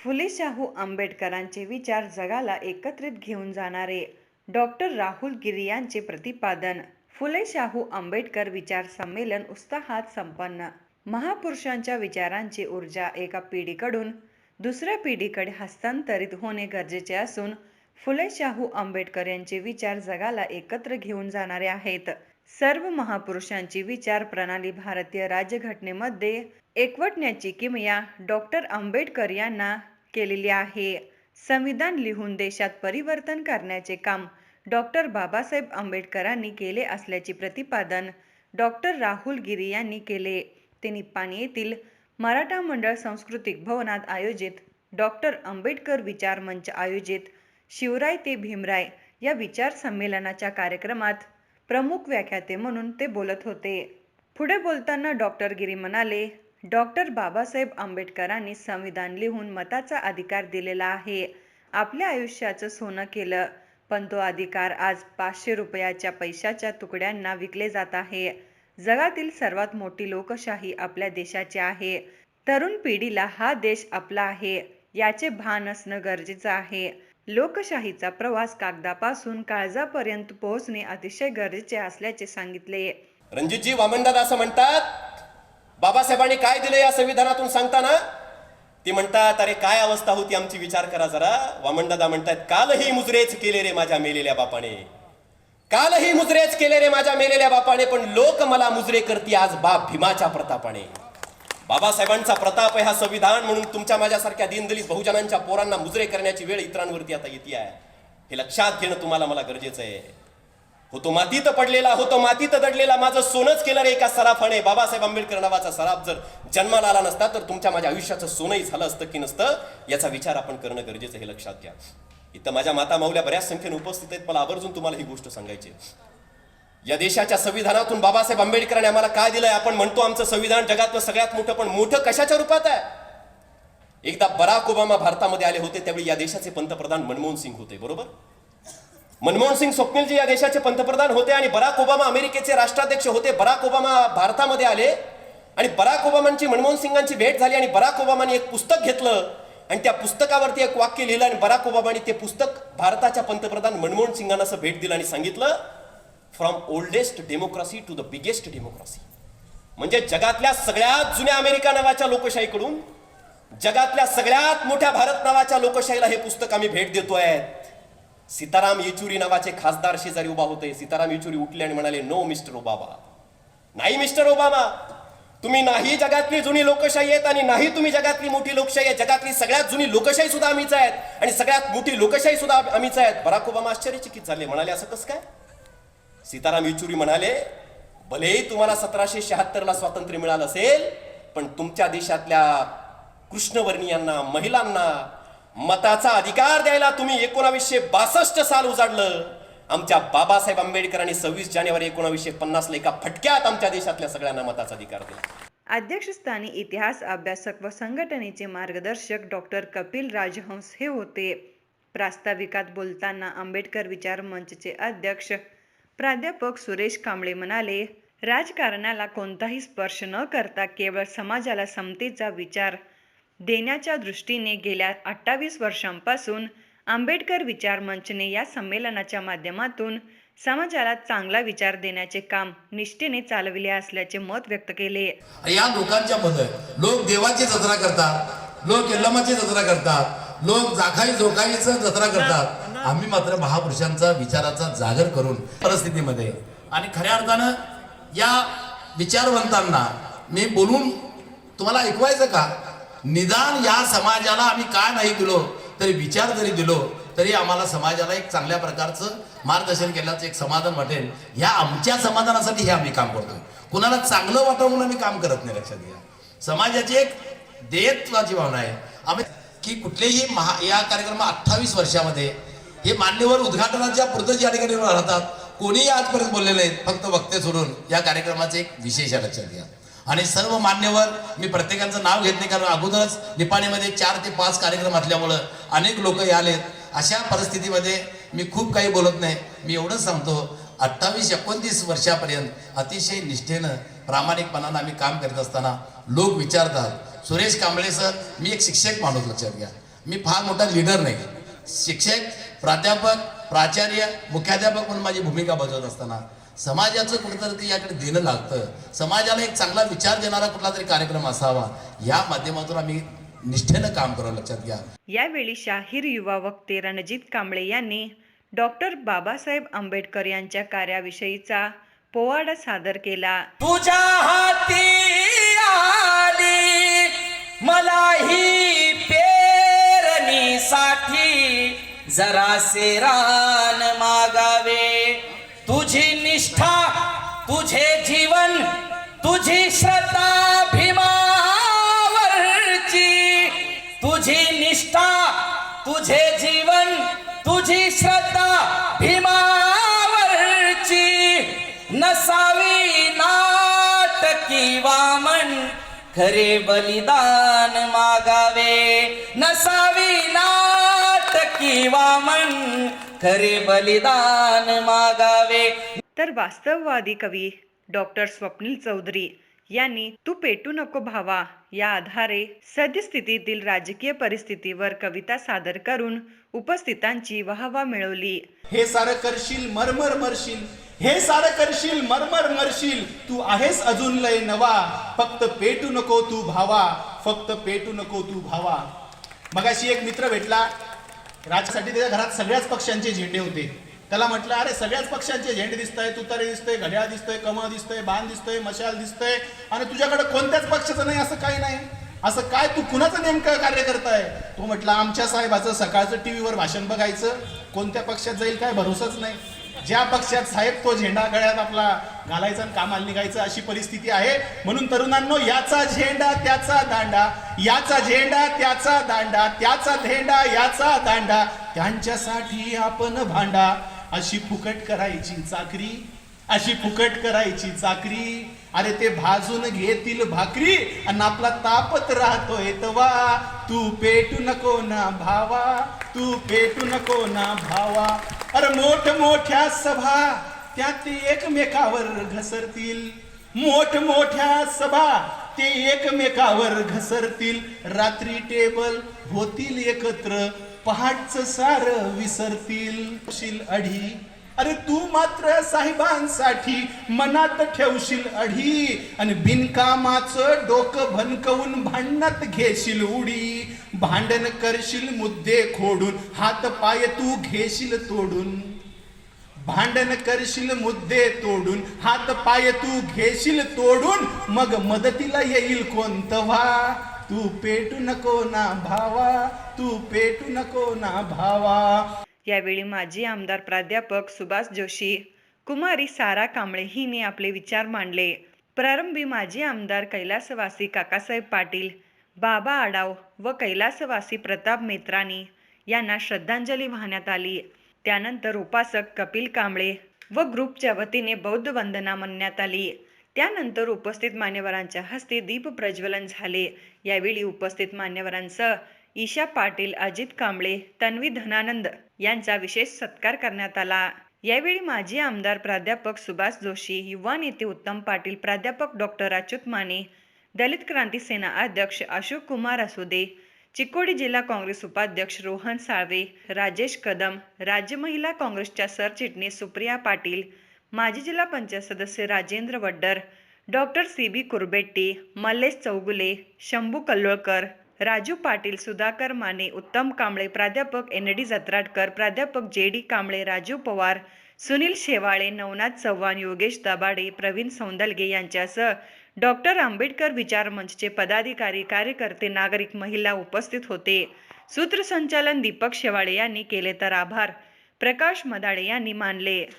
फुले शाहू आंबेडकरांचे विचार जगाला एकत्रित घेऊन जाणारे डॉक्टर राहुल गिरी यांचे प्रतिपादन. फुले शाहू आंबेडकर विचार संमेलन उत्साहात संपन्न. महापुरुषांच्या विचारांची ऊर्जा एका पिढीकडून दुसऱ्या पिढीकडे हस्तांतरित होणे गरजेचे असून फुले शाहू आंबेडकर यांचे विचार जगाला एकत्र घेऊन जाणारे आहेत. सर्व महापुरुषांची विचार प्रणाली भारतीय राज्यघटनेमध्ये एकवटण्याची किमया डॉक्टर आंबेडकर यांना केलेली आहे. संविधान लिहून देशात परिवर्तन करण्याचे काम डॉक्टर बाबासाहेब आंबेडकरांनी केले असल्याचे प्रतिपादन डॉक्टर राहुल गिरी यांनी केले. ते निप्पाणी येथील मराठा मंडळ सांस्कृतिक भवनात आयोजित डॉक्टर आंबेडकर विचार मंच आयोजित शिवराय ते भीमराय या विचार संमेलनाच्या कार्यक्रमात प्रमुख व्याख्याते म्हणून ते बोलत होते. पुढे बोलताना डॉक्टर गिरी म्हणाले, डॉक्टर बाबासाहेब आंबेडकरांनी संविधान लिहून मताचा अधिकार दिलेला आहे. आपल्या आयुष्याचं सोनं केलं, पण तो अधिकार आज 500 रुपयाच्या पैशाच्या तुकड्यांना विकले जात आहे. जगातील सर्वात मोठी लोकशाही आपल्या देशाची आहे. तरुण पिढीला हा देश आपला आहे याचे भान असणं गरजेचं आहे. लोकशाहीचा प्रवास कागदापासून काळजापर्यंत पोहोचणे अतिशय गरजेचे असल्याचे सांगितले. रणजितजी वामनदादा असं म्हणतात, बाबासाहेबांनी काय दिले या संविधानातून सांगताना ते म्हणतात, अरे काय अवस्था होती आमची विचार करा जरा. वामनदादा म्हणतात, कालही मुजरेच केले रे माझ्या मेलेल्या बापाने, कालही मुजरेच केले रे माझ्या मेलेल्या बापाने, पण लोक मला मुजरे करती आज बाप भीमाच्या प्रतापाने. बाबासाहेबांचा प्रताप आहे हा संविधान, म्हणून तुमच्या माझ्यासारख्या दीनदलित बहुजनांच्या पोरांना मुजरे करण्याची वेळ इतरांवरती आता येते आहे. हे लक्षात घेणं तुम्हाला मला गरजेचं आहे. होतो मातीत पडलेला, होतो मातीत दडलेला, माझं सोनच केलं रे एका सराफाने. बाबासाहेब आंबेडकर नावाचा सराफ जर जन्माला आला नसता तर तुमच्या माझ्या आयुष्याचं सोनंही झालं असतं की नसतं, याचा विचार आपण करणं गरजेचं, हे लक्षात घ्या. इथं माझ्या माता माऊल्या बऱ्याच संख्येने उपस्थित आहेत. मला आवर्जून तुम्हाला ही गोष्ट सांगायची. या देशाच्या संविधानातून बाबासाहेब आंबेडकरांनी आम्हाला काय दिलंय? आपण म्हणतो आमचं संविधान जगातलं सगळ्यात मोठं, पण मोठं कशाच्या रूपात आहे? एकदा बराक ओबामा भारतामध्ये आले होते, त्यावेळी या देशाचे पंतप्रधान मनमोहन सिंग होते, बरोबर? मनमोहन सिंग स्वप्नीलजी या देशाचे पंतप्रधान होते आणि बराक ओबामा अमेरिकेचे राष्ट्राध्यक्ष होते. बराक ओबामा भारतामध्ये आले आणि बराक ओबामांची मनमोहन सिंगांची भेट झाली आणि बराक ओबामांनी एक पुस्तक घेतलं आणि त्या पुस्तकावरती एक वाक्य लिहिलं आणि बराक ओबामांनी ते पुस्तक भारताच्या पंतप्रधान मनमोहन सिंगांना असं भेट दिलं आणि सांगितलं, from oldest democracy to the biggest democracy. म्हणजे जगातल्या सगळ्यात जुन्या अमेरिका नावाच्या लोकशाहीकडून जगातल्या सगळ्यात मोठ्या भारत नावाच्या लोकशाहीला हे पुस्तक आम्ही भेट देतोय. सीताराम येचुरी नावाचे खासदार शेजारी उभा होते. सीताराम येचुरी उठले आणि म्हणाले, नो मिस्टर ओबामा, नाही मिस्टर ओबामा, तुम्ही नाही जगातली जुनी लोकशाही आहेत आणि नाही तुम्ही जगातली मोठी लोकशाही आहे. जगातली सगळ्यात जुनी लोकशाही सुद्धा आम्हीच आहेत आणि सगळ्यात मोठी लोकशाही सुद्धा आम्हीच आहेत. बराक ओबामा आश्चर्यचकित झाले, म्हणाले, असं कसं काय? सीताराम येचुरी म्हणाले, भलेही तुम्हाला 1776 स्वातंत्र्य मिळालं असेल, पण तुमच्या देशातल्या कृष्णवर्णीयांना, महिलांना मताचा अधिकार द्यायला तुम्ही 1962 साल उजाडलं. आमच्या बाबासाहेब आंबेडकरांनी 26 जानेवारी 1950 एका फटक्यात आमच्या देशातल्या सगळ्यांना मताचा अधिकार दिला. अध्यक्षस्थानी इतिहास अभ्यासक व संघटनेचे मार्गदर्शक डॉक्टर कपिल राजहंस हे होते. प्रास्ताविकात बोलताना आंबेडकर विचार मंचचे अध्यक्ष प्राध्यापक सुरेश कांबळे म्हणाले, राजकारणाला कोणताही स्पर्श न करता केवळ समाजाला समतेचा विचार देण्याच्या दृष्टीने गेल्या 28 वर्षांपासून आंबेडकर विचार मंचने या संमेलनाच्या माध्यमातून समाजाला चांगला विचार देण्याचे काम निष्ठेने चालविले असल्याचे मत व्यक्त केले. या लोकांच्या मध्ये लोक देवाची जत्रा करतात, लोक यल्लमाची जत्रा करतात, लोक जाखाई जोखाईचं जत्रा करतात. आम्ही मात्र महापुरुषांचा विचाराचा जागर करून परिस्थितीमध्ये आणि खऱ्या अर्थानं या विचारवंतांना मी बोलून तुम्हाला ऐकवायचं का? निदान या समाजाला आम्ही काय नाही दिलो तरी विचार जरी दिलो तरी आम्हाला समाजाला एक चांगल्या प्रकारचं मार्गदर्शन केल्याचं एक समाधान वाटेल. ह्या आमच्या समाधानासाठी हे आम्ही काम करतो. कुणाला चांगलं वाटावं म्हणून आम्ही काम करत नाही. लक्षात घ्या, समाजाची एक देयत्वाची भावना आहे आम्ही की कुठलेही या कार्यक्रमात 28 वर्षामध्ये हे मान्यवर उद्घाटनाच्या पुरतं या ठिकाणी राहतात. कोणीही आजपर्यंत बोलले नाहीत, फक्त वक्ते सोडून. या कार्यक्रमाचे एक विशेष आहे, लक्षात घ्या. आणि सर्व मान्यवर, मी प्रत्येकाचं नाव घेत नाही कारण अगोदरच निपाणीमध्ये 4 ते 5 कार्यक्रम असल्यामुळं अनेक लोक आलेत. अशा परिस्थितीमध्ये मी खूप काही बोलत नाही. मी एवढंच सांगतो, 28-29 वर्षापर्यंत अतिशय निष्ठेनं प्रामाणिकपणानं आम्ही काम करत असताना लोक विचारतात, सुरेश कांबळे सर, मी एक शिक्षक माणूस, लक्षात घ्या, मी फार मोठा लीडर नाही. शिक्षक, प्राध्यापक, प्राचार्य, मुख्याध्यापक म्हणून माझी भूमिका बजावत असताना समाजाचं कुठेतरी ते याकडे देणं लागतं. समाजाला एक चांगला विचार देणारा कुठला तरी कार्यक्रम असावा, या माध्यमातून आम्ही निष्ठेनं काम करावं, लक्षात घ्या. यावेळी शाहीर युवा वक्ते रणजित कांबळे यांनी डॉक्टर बाबासाहेब आंबेडकर यांच्या कार्याविषयीचा पोवाडा सादर केला. तुझ्या हाती आली मलाही पेरणीसाठी जरासे रान मागावे. तुझी निष्ठा, तुझे जीवन, तुझी श्रद्धा भीमावरची. तुझी निष्ठा, तुझे जीवन, तुझी श्रद्धा भीमावरची. नसावी नाटकी वामन, खरे बलिदान मागावे. नसावी नाटकी वामन, खरे बलिदान मागावे. तर वास्तववादी कवी डॉक्टर स्वप्नील चौधरी यांनी तू पेटू नको भावा या आधारे सद्यस्थितीतील राजकीय परिस्थितीवर कविता सादर करून उपस्थितांची वाहवा मिळवली. हे सारं करशील मरमर मरशील, हे सारं करशील मरमर मरशील. तू आहेस अजून लय नवा, फक्त पेटू नको तू भावा, फक्त पेटू नको तू भावा. मगाशी एक मित्र भेटला, राजसाठी त्याच्या घरात सगळ्याच पक्षांचे झेंडे होते. त्याला म्हटलं, अरे सगळ्याच पक्षांचे झेंडे दिसतंय, तुतारे दिसतंय, घड्याळ दिसतंय, कमळ दिसतंय, बाण दिसतंय, मशाल दिसतंय, आणि तुझ्याकडे कोणत्याच पक्षाचं नाही, असं काही नाही. असं काय, तू कुणाचं नेमकं कार्य करताय? तो म्हटलं, आमच्या साहेबाचं सकाळचं टीव्हीवर भाषण बघायचं, कोणत्या पक्षात जाईल काय भरोसाच नाही. ज्या पक्षात साहेब तो झेंडा गळ्यात आपला घालायचा आणि कामाला निघायचं, अशी परिस्थिती आहे. म्हणून तरुणांनो, याचा झेंडा त्याचा दांडा, याचा झेंडा त्याचा दांडा, त्याचा झेंडा याचा दांडा, त्यांच्यासाठी आपण भांडा. अशी फुकट करायची चाकरी, अशी फुकट करायची चाकरी. अरे ते भाजून घेतील भाकरी आणि आपला तापत राहतोय तवा. तू पेटू नको ना भावा, तू पेटू नको ना भावा. अरे मोठमोठ्या सभा त्यात ते एकमेकावर घसरतील, मोठमोठ्या सभा ते एकमेकावर घसरतील. रात्री टेबल होतील एकत्र, पहाटचं सार विसरतील. अढी, अरे तू मात्र साहेबांसाठी मनात ठेवशील अढी, आणि बिनकामाचं डोकं भनकवून भांडणात घेशील उडी. भांडण करशील मुद्दे खोडून, हात पाय तू घेशील तोडून. भांडण करशील मुद्दे तोडून, हात पाय तू घेशील तोडून. मग मदतीला येईल कोण तव्हा. तू पेटू नको ना भावा, तू पेटू नको ना भावा. यावेळी माजी आमदार प्राध्यापक सुभाष जोशी, कुमारी सारा कांबळे हिने आपले विचार मांडले. प्रारंभी माजी आमदार कैलासवासी काकासाहेब पाटील, बाबा आडाव व कैलासवासी प्रताप मेत्रानी यांना श्रद्धांजली वाहण्यात आली. त्यानंतर उपासक कपिल कांबळे व ग्रुपच्या वतीने बौद्ध वंदना म्हणण्यात आली. त्यानंतर उपस्थित मान्यवरांच्या हस्ते दीप प्रज्वलन झाले. यावेळी उपस्थित मान्यवरांसह ईशा पाटील, अजित कांबळे, तन्वी धनानंद यांचा विशेष सत्कार करण्यात आला. यावेळी माजी आमदार प्राध्यापक सुभाष जोशी, युवा नेते उत्तम पाटील, प्राध्यापक डॉक्टर अच्युत माने, दलित क्रांती सेना अध्यक्ष अशोक कुमार असुदे, चिकोडी जिल्हा काँग्रेस उपाध्यक्ष रोहन साळवे, राजेश कदम, राज्य महिला काँग्रेसच्या सरचिटणीस सुप्रिया पाटील, माजी जिल्हा पंचायत सदस्य राजेंद्र वड्डर, डॉक्टर CB कुरबेट्टी, मल्लेश चौगुले, शंभू कल्लोळकर, राजू पाटील, सुधाकर माने, उत्तम कांबळे, प्राध्यापक ND जत्राडकर, प्राध्यापक JD कांबळे, राजू पवार, सुनील शेवाळे, नवनाथ चव्हाण, योगेश दाभाडे, प्रवीण सौंदलगे यांच्यासह डॉक्टर आंबेडकर विचार मंचचे पदाधिकारी, कार्यकर्ते, नागरिक, महिला उपस्थित होते. सूत्रसंचालन दीपक शेवाळे यांनी केले तर आभार प्रकाश मदाळे यांनी मानले.